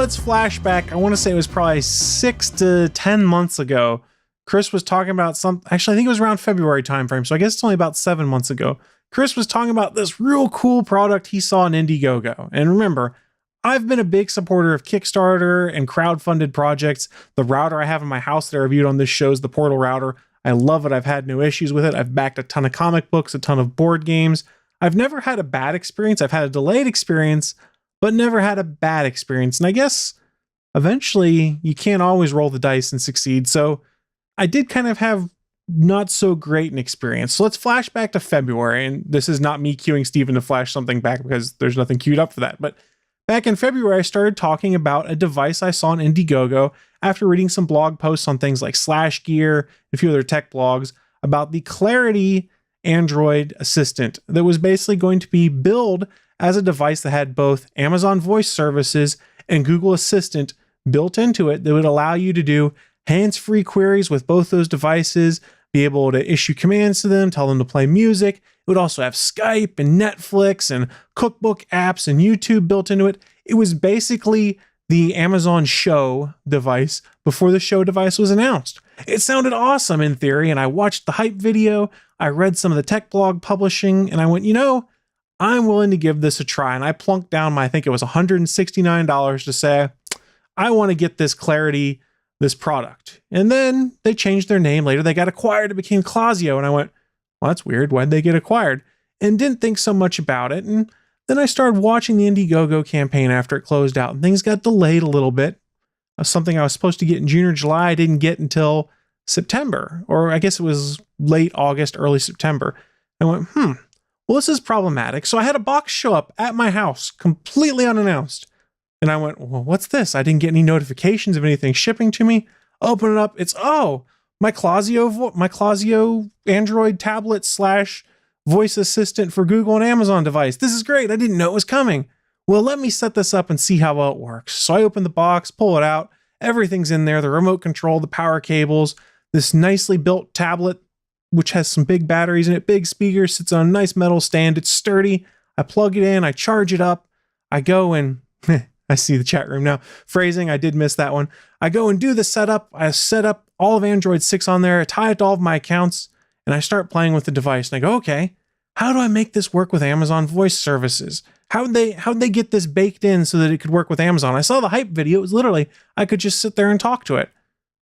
let's flash back. I want to say it was probably 6 to 10 months ago. Chris was talking about actually, I think it was around February timeframe. So I guess it's only about 7 months ago. Chris was talking about this real cool product he saw in Indiegogo. And remember, I've been a big supporter of Kickstarter and crowdfunded projects. The router I have in my house that I reviewed on this show is the Portal router. I love it. I've had no issues with it. I've backed a ton of comic books, a ton of board games. I've never had a bad experience. I've had a delayed experience, but never had a bad experience. And I guess eventually you can't always roll the dice and succeed. So I did kind of have not so great an experience. So let's flash back to February. And this is not me cueing Stephen to flash something back because there's nothing queued up for that. But back in February, I started talking about a device I saw on Indiegogo after reading some blog posts on things like Slash Gear and a few other tech blogs about the Clarity Android assistant that was basically going to be billed as a device that had both Amazon Voice Services and Google Assistant built into it that would allow you to do hands-free queries with both those devices, be able to issue commands to them, tell them to play music. It would also have Skype and Netflix and cookbook apps and YouTube built into it. It was basically the Amazon Show device before the Show device was announced. It sounded awesome in theory, and I watched the hype video, I read some of the tech blog publishing, and I went, I'm willing to give this a try. And I plunked down I think it was $169 to say, I want to get this Clarity, this product. And then they changed their name later. They got acquired. It became Clazio. And I went, well, that's weird. Why'd they get acquired? And didn't think so much about it. And then I started watching the Indiegogo campaign after it closed out, and things got delayed a little bit. Something I was supposed to get in June or July, I didn't get until September, or I guess it was late August, early September. I went, well, this is problematic. So I had a box show up at my house completely unannounced. And I went, well, what's this? I didn't get any notifications of anything shipping to me. Open it up. It's, my Clazio Android tablet / voice assistant for Google and Amazon device. This is great. I didn't know it was coming. Well, let me set this up and see how well it works. So I open the box, pull it out. Everything's in there. The remote control, the power cables, this nicely built tablet, which has some big batteries in it, big speakers, sits on a nice metal stand. It's sturdy. I plug it in. I charge it up. I go and I see the chat room now. Phrasing, I did miss that one. I go and do the setup. I set up all of Android 6 on there. I tie it to all of my accounts, and I start playing with the device. And I go, okay, how do I make this work with Amazon Voice Services? How'd they get this baked in so that it could work with Amazon? I saw the hype video. It was literally, I could just sit there and talk to it.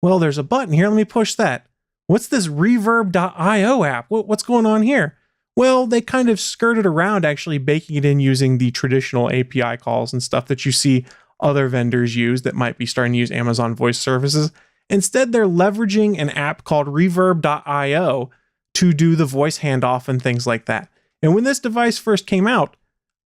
Well, there's a button here. Let me push that. What's this reverb.io app? What's going on here? Well, they kind of skirted around actually baking it in using the traditional API calls and stuff that you see other vendors use that might be starting to use Amazon Voice Services. Instead, they're leveraging an app called reverb.io to do the voice handoff and things like that. And when this device first came out,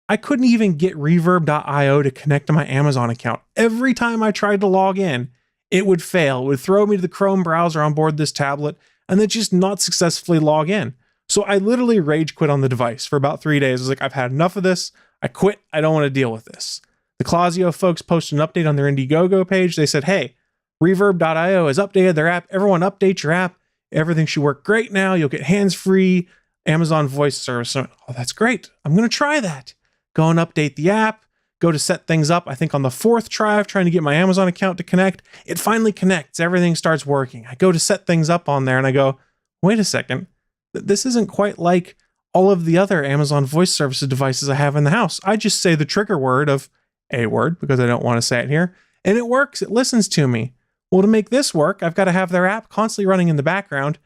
I couldn't even get reverb.io to connect to my Amazon account. Every time I tried to log in, it would fail. It would throw me to the Chrome browser on board this tablet and then just not successfully log in. So I literally rage quit on the device for about 3 days. I was like, I've had enough of this. I quit. I don't want to deal with this. The Clazio folks posted an update on their Indiegogo page. They said, hey, reverb.io has updated their app. Everyone update your app. Everything should work great now. You'll get hands-free Amazon Voice Service. So, oh, that's great. I'm going to try that. Go and update the app. Go to set things up. I think on the 4th try of trying to get my Amazon account to connect, it finally connects. Everything starts working. I go to set things up on there and I go, wait a second. This isn't quite like all of the other Amazon Voice Services devices I have in the house. I just say the trigger word of a word because I don't want to say it here. And it works. It listens to me. Well, to make this work, I've got to have their app constantly running in the background.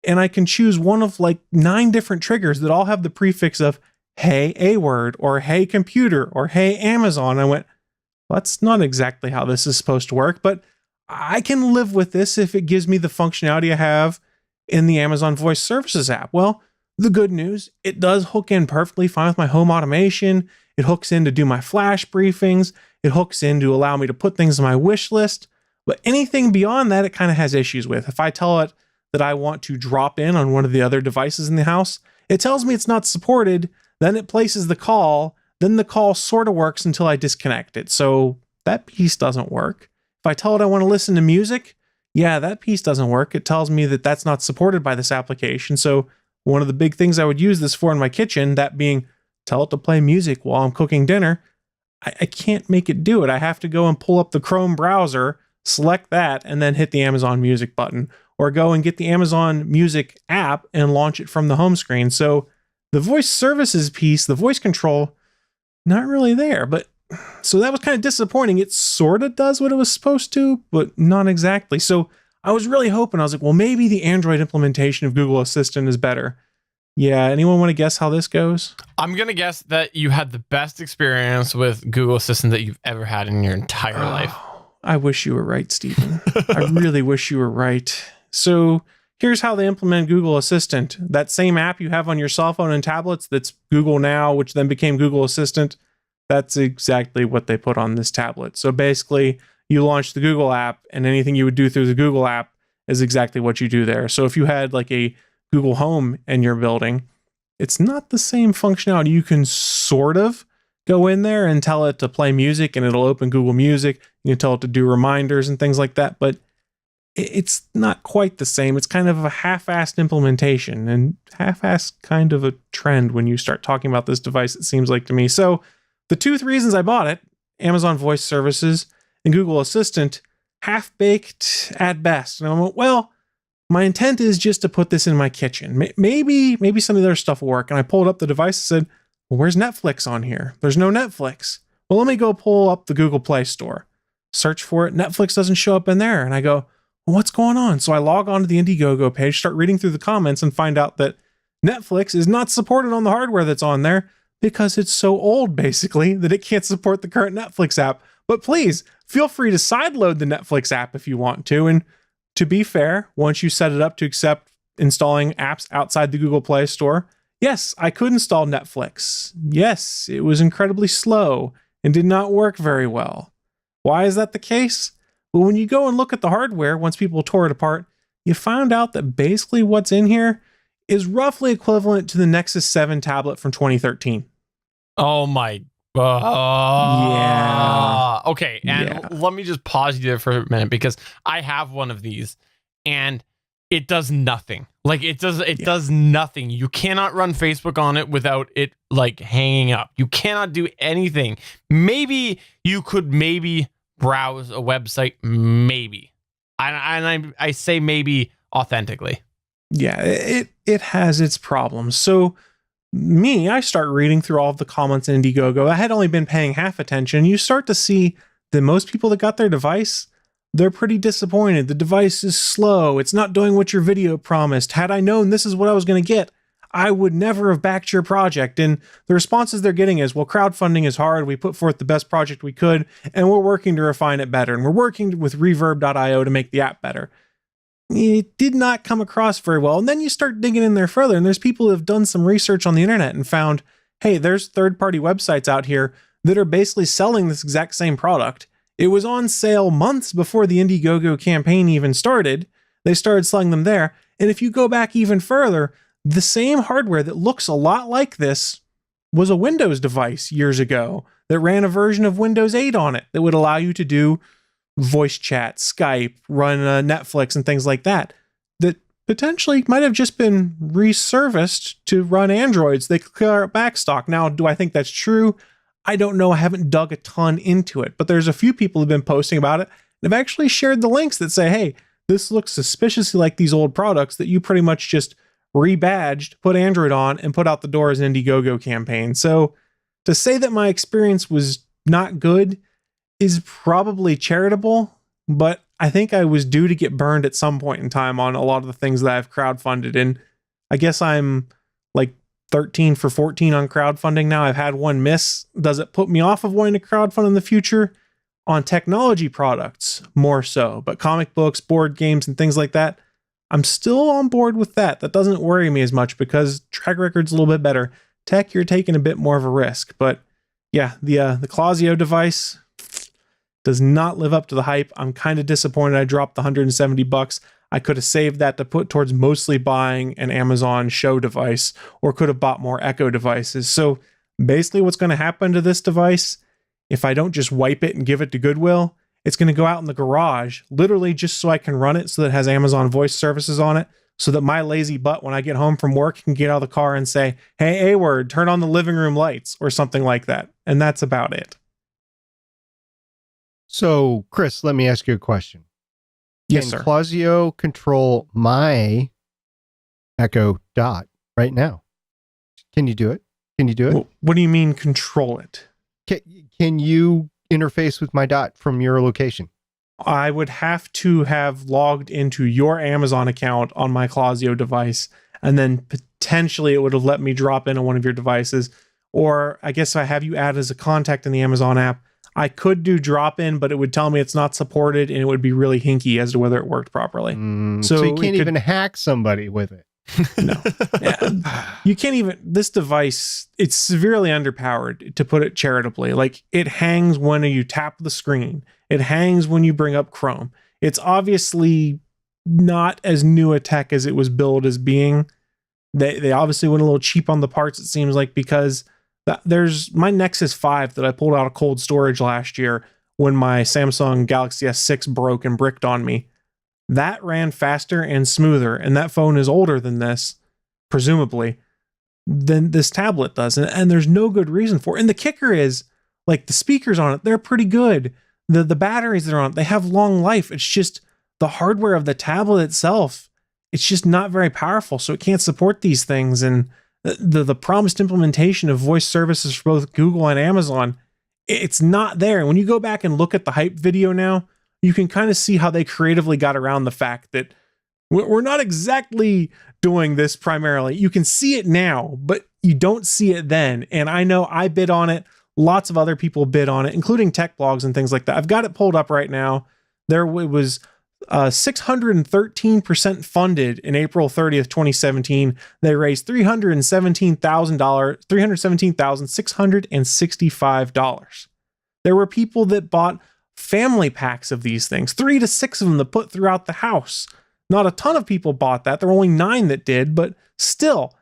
And I can choose one of like 9 different triggers that all have the prefix of hey, a word, or hey, computer, or hey, Amazon. I went, well, that's not exactly how this is supposed to work, but I can live with this if it gives me the functionality I have in the Amazon Voice Services app. Well, the good news, it does hook in perfectly fine with my home automation. It hooks in to do my flash briefings. It hooks in to allow me to put things on my wish list. But anything beyond that, it kind of has issues with. If I tell it that I want to drop in on one of the other devices in the house, it tells me it's not supported. Then it places the call. Then the call sort of works until I disconnect it. So that piece doesn't work. If I tell it I want to listen to music, yeah, that piece doesn't work. It tells me that that's not supported by this application. So one of the big things I would use this for in my kitchen, that being tell it to play music while I'm cooking dinner, I can't make it do it. I have to go and pull up the Chrome browser, select that, and then hit the Amazon Music button, or go and get the Amazon Music app and launch it from the home screen. So the voice services piece, the voice control, not really there. But so that was kind of disappointing. It sort of does what it was supposed to, but not exactly. So I was really hoping, I was like, well, maybe the Android implementation of Google Assistant is better. Yeah, anyone want to guess how this goes? I'm going to guess that you had the best experience with Google Assistant that you've ever had in your entire life. I wish you were right, Stephen. I really wish you were right. So here's how they implement Google Assistant. That same app you have on your cell phone and tablets that's Google Now, which then became Google Assistant, that's exactly what they put on this tablet. So basically, you launch the Google app, and anything you would do through the Google app is exactly what you do there. So if you had like a Google Home in your building, it's not the same functionality. You can sort of go in there and tell it to play music and it'll open Google Music. You can tell it to do reminders and things like that, but it's not quite the same. It's kind of a half-assed implementation, and half-assed kind of a trend when you start talking about this device, it seems like to me. So the two reasons I bought it, Amazon Voice Services and Google Assistant, half-baked at best. And I went, well, my intent is just to put this in my kitchen. Maybe some of their stuff will work. And I pulled up the device and said, well, where's Netflix on here? There's no Netflix. Well, let me go pull up the Google Play Store. Search for it. Netflix doesn't show up in there. And I go, well, what's going on? So I log on to the Indiegogo page, start reading through the comments, and find out that Netflix is not supported on the hardware that's on there because it's so old, basically, that it can't support the current Netflix app. But please, feel free to sideload the Netflix app if you want to. And to be fair, once you set it up to accept installing apps outside the Google Play Store, yes, I could install Netflix. Yes, it was incredibly slow and did not work very well. Why is that the case? Well, when you go and look at the hardware, once people tore it apart, you found out that basically what's in here is roughly equivalent to the Nexus 7 tablet from 2013. Oh my. Yeah. Okay, and let me just pause you there for a minute, because I have one of these and it does nothing. Like it does nothing. You cannot run Facebook on it without it like hanging up. You cannot do anything. Maybe you could browse a website, maybe. And I say maybe authentically. Yeah, it has its problems. So I start reading through all of the comments in Indiegogo. I had only been paying half attention. You start to see that most people that got their device, they're pretty disappointed. The device is slow. It's not doing what your video promised. Had I known this is what I was going to get, I would never have backed your project. And the responses they're getting is, well, crowdfunding is hard. We put forth the best project we could, and we're working to refine it better. And we're working with reverb.io to make the app better. It did not come across very well. And then you start digging in there further, and there's people who have done some research on the internet and found, hey, there's third-party websites out here that are basically selling this exact same product. It was on sale months before the Indiegogo campaign even started. They started selling them there. And if you go back even further, the same hardware that looks a lot like this was a Windows device years ago that ran a version of Windows 8 on it that would allow you to do voice chat, Skype, run Netflix and things like that potentially might have just been resurfaced to run Androids. They could clear out backstock. Now, do I think that's true? I don't know. I haven't dug a ton into it, but there's a few people who've been posting about it and have actually shared the links that say, hey, this looks suspiciously like these old products that you pretty much just rebadged, put Android on, and put out the door as an Indiegogo campaign. So to say that my experience was not good is probably charitable, but I think I was due to get burned at some point in time on a lot of the things that I've crowdfunded. And I guess I'm like 13 for 14 on crowdfunding now. I've had one miss. Does it put me off of wanting to crowdfund in the future? On technology products, more so. But comic books, board games, and things like that, I'm still on board with that. That doesn't worry me as much because track record's a little bit better. Tech, you're taking a bit more of a risk. But yeah, the Clazio device does not live up to the hype. I'm kind of disappointed I dropped the $170. I could have saved that to put towards mostly buying an Amazon Show device, or could have bought more Echo devices. So basically what's going to happen to this device, if I don't just wipe it and give it to Goodwill, it's going to go out in the garage, literally just so I can run it so that it has Amazon Voice Services on it, so that my lazy butt, when I get home from work, can get out of the car and say, hey, A-word, turn on the living room lights, or something like that. And that's about it. So, Chris, let me ask you a question. Yes, Can sir. Clazio control my Echo Dot right now? Can you do it? Can you do it? What do you mean control it? Can you interface with my Dot from your location? I would have to have logged into your Amazon account on my Clazio device, and then potentially it would have let me drop in on one of your devices. Or I guess if I have you add as a contact in the Amazon app, I could do drop in, but it would tell me it's not supported, and it would be really hinky as to whether it worked properly. So you can't even hack somebody with it. No. You can't even, this device, it's severely underpowered, to put it charitably. Like, it hangs when you tap the screen. It hangs when you bring up Chrome. It's obviously not as new a tech as it was billed as being. They obviously went a little cheap on the parts, it seems like, because there's my Nexus 5 that I pulled out of cold storage last year when my Samsung Galaxy S6 broke and bricked on me. That ran faster and smoother, and that phone is older than this, presumably, than this tablet does. And there's no good reason for it. And the kicker is, like, the speakers on it, they're pretty good. The batteries that are on it, they have long life. It's just the hardware of the tablet itself, it's just not very powerful, so it can't support these things. And the promised implementation of voice services for both Google and Amazon, it's not there. And when you go back and look at the hype video now, you can kind of see how they creatively got around the fact that we're not exactly doing this primarily. You can see it now, but you don't see it then. And I know I bid on it. Lots of other people bid on it, including tech blogs and things like that. I've got it pulled up right now. It was 613% funded in April 30th, 2017. They raised $317,665. There were people that bought family packs of these things, 3 to 6 of them to put throughout the house. Not a ton of people bought that. There were only 9 that did, but still,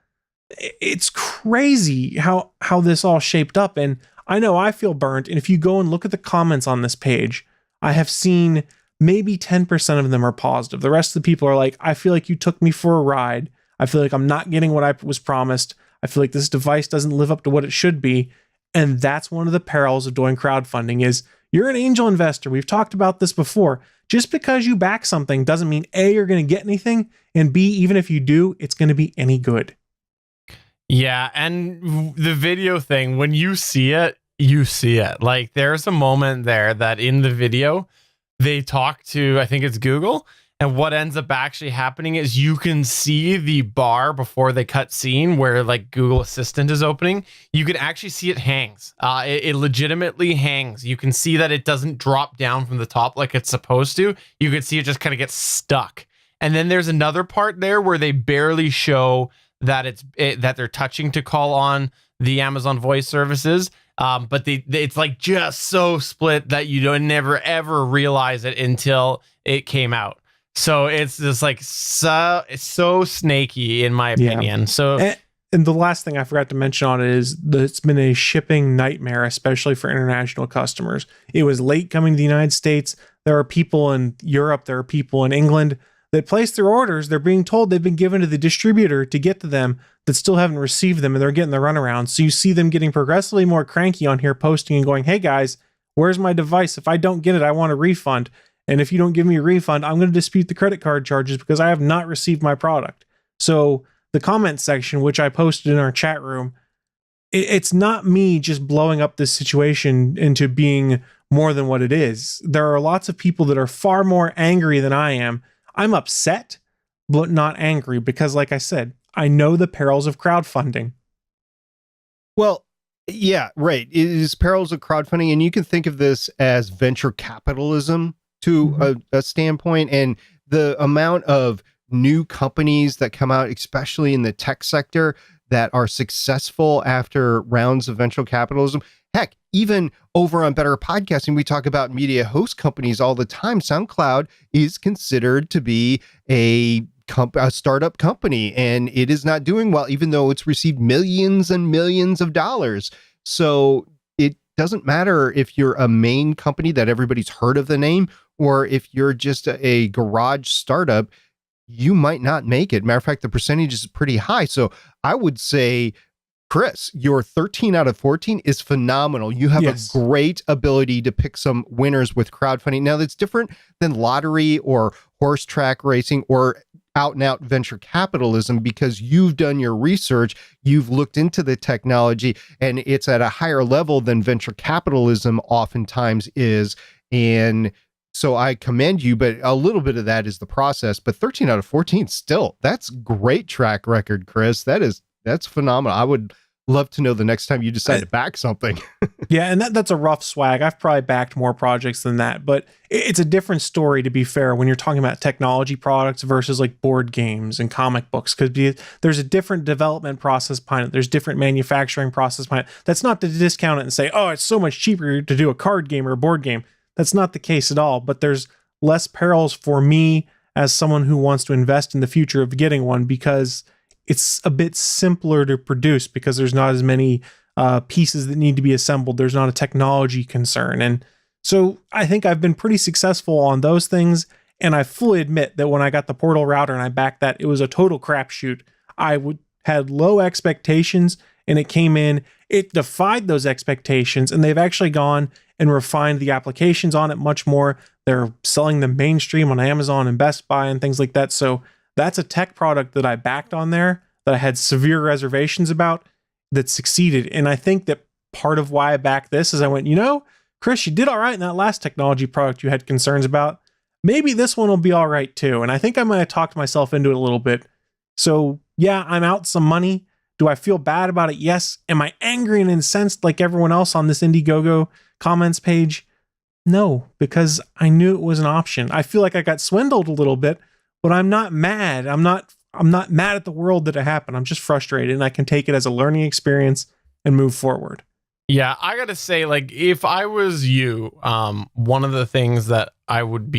it's crazy how this all shaped up. And I know I feel burnt. And if you go and look at the comments on this page, I have seen maybe 10% of them are positive. The rest of the people are like, I feel like you took me for a ride. I feel like I'm not getting what I was promised. I feel like this device doesn't live up to what it should be. And that's one of the perils of doing crowdfunding is you're an angel investor. We've talked about this before. Just because you back something doesn't mean A, you're going to get anything, and B, even if you do, it's going to be any good. Yeah, and the video thing, when you see it, you see it. Like, there's a moment there that in the video, they talk to, I think it's Google, and what ends up actually happening is you can see the bar before they cut scene where, like, Google Assistant is opening. You can actually see it hangs. It legitimately hangs. You can see that it doesn't drop down from the top like it's supposed to. You can see it just kind of gets stuck. And then there's another part there where they barely show that that they're touching to call on the Amazon voice services. But it's like just so split that you don't never ever realize it until it came out. So it's just like it's so snaky in my opinion. Yeah. So and the last thing I forgot to mention on it is that it's been a shipping nightmare, especially for international customers. It was late coming to the United States. There are people in Europe, there are people in England that place their orders. They're being told they've been given to the distributor to get to them that still haven't received them, and they're getting the runaround. So you see them getting progressively more cranky on here, posting and going, hey guys, where's my device? If I don't get it, I want a refund. And if you don't give me a refund, I'm going to dispute the credit card charges because I have not received my product. So the comment section, which I posted in our chat room, it's not me just blowing up this situation into being more than what it is. There are lots of people that are far more angry than I am. I'm upset, but not angry because, like I said, I know the perils of crowdfunding. Well, yeah, right. It is perils of crowdfunding, and you can think of this as venture capitalism to a standpoint, and the amount of new companies that come out, especially in the tech sector, that are successful after rounds of venture capitalism. Heck, even over on Better Podcasting, we talk about media host companies all the time. SoundCloud is considered to be a startup company, and it is not doing well, even though it's received millions and millions of dollars. So it doesn't matter if you're a main company that everybody's heard of the name, or if you're just a garage startup, you might not make it. Matter of fact, the percentage is pretty high. So I would say Chris, your 13 out of 14 is phenomenal. You have Yes. a great ability to pick some winners with crowdfunding. Now, that's different than lottery or horse track racing or out and out venture capitalism, because you've done your research, you've looked into the technology, and it's at a higher level than venture capitalism oftentimes is. And so I commend you, but a little bit of that is the process. But 13 out of 14 still, that's great track record, Chris. That's phenomenal. I would love to know the next time you decide to back something. Yeah, and that's a rough swag. I've probably backed more projects than that, but it's a different story, to be fair, when you're talking about technology products versus like board games and comic books, because there's a different development process behind it. There's different manufacturing process behind it. That's not to discount it and say, oh, it's so much cheaper to do a card game or a board game. That's not the case at all, but there's less perils for me as someone who wants to invest in the future of getting one, because it's a bit simpler to produce, because there's not as many pieces that need to be assembled. There's not a technology concern. And so I think I've been pretty successful on those things. And I fully admit that when I got the Portal router and I backed that, it was a total crapshoot. Had low expectations and it came in, it defied those expectations, and they've actually gone and refined the applications on it much more. They're selling them mainstream on Amazon and Best Buy and things like that. So that's a tech product that I backed on there that I had severe reservations about that succeeded. And I think that part of why I backed this is I went, Chris, you did all right in that last technology product you had concerns about. Maybe this one will be all right too. And I think I might have talked myself into it a little bit. So yeah, I'm out some money. Do I feel bad about it? Yes. Am I angry and incensed like everyone else on this Indiegogo comments page? No, because I knew it was an option. I feel like I got swindled a little bit, but I'm not mad. I'm not mad at the world that it happened. I'm just frustrated, and I can take it as a learning experience and move forward. Yeah, I gotta say, like, if I was you, one of the things that I would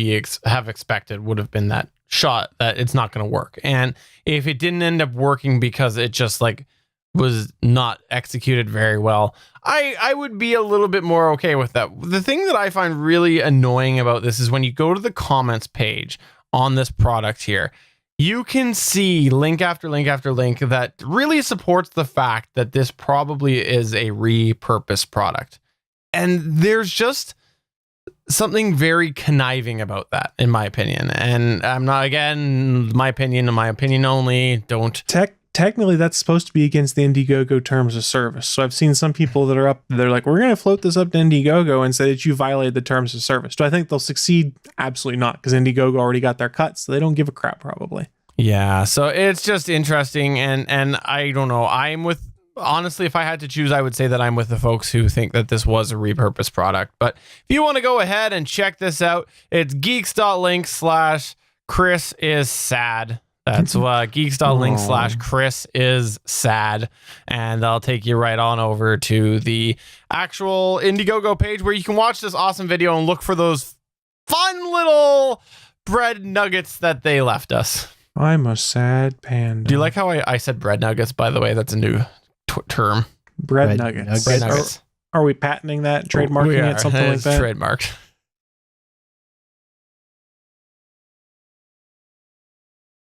have expected would have been that shot that it's not going to work. And if it didn't end up working because it just like was not executed very well, I would be a little bit more okay with that. The thing that I find really annoying about this is when you go to the comments page on this product here, you can see link after link after link that really supports the fact that this probably is a repurposed product. And there's just something very conniving about that, in my opinion. And I'm not, again, my opinion and my opinion only. Don't. Technically, that's supposed to be against the Indiegogo terms of service. So I've seen some people that are up, they're like, we're going to float this up to Indiegogo and say that you violated the terms of service. Do I think they'll succeed? Absolutely not, because Indiegogo already got their cut, so they don't give a crap probably. Yeah, so it's just interesting, and I don't know. Honestly, if I had to choose, I would say that I'm with the folks who think that this was a repurposed product. But if you want to go ahead and check this out, it's geeks.link/Chris is sad. That's geeks.link/Chris is sad. And I'll take you right on over to the actual Indiegogo page where you can watch this awesome video and look for those fun little bread nuggets that they left us. I'm a sad panda. Do you like how I said bread nuggets, by the way? That's a new term. Bread nuggets. Bread nuggets. Are we patenting that, trademarking it, something like that? Trademarked.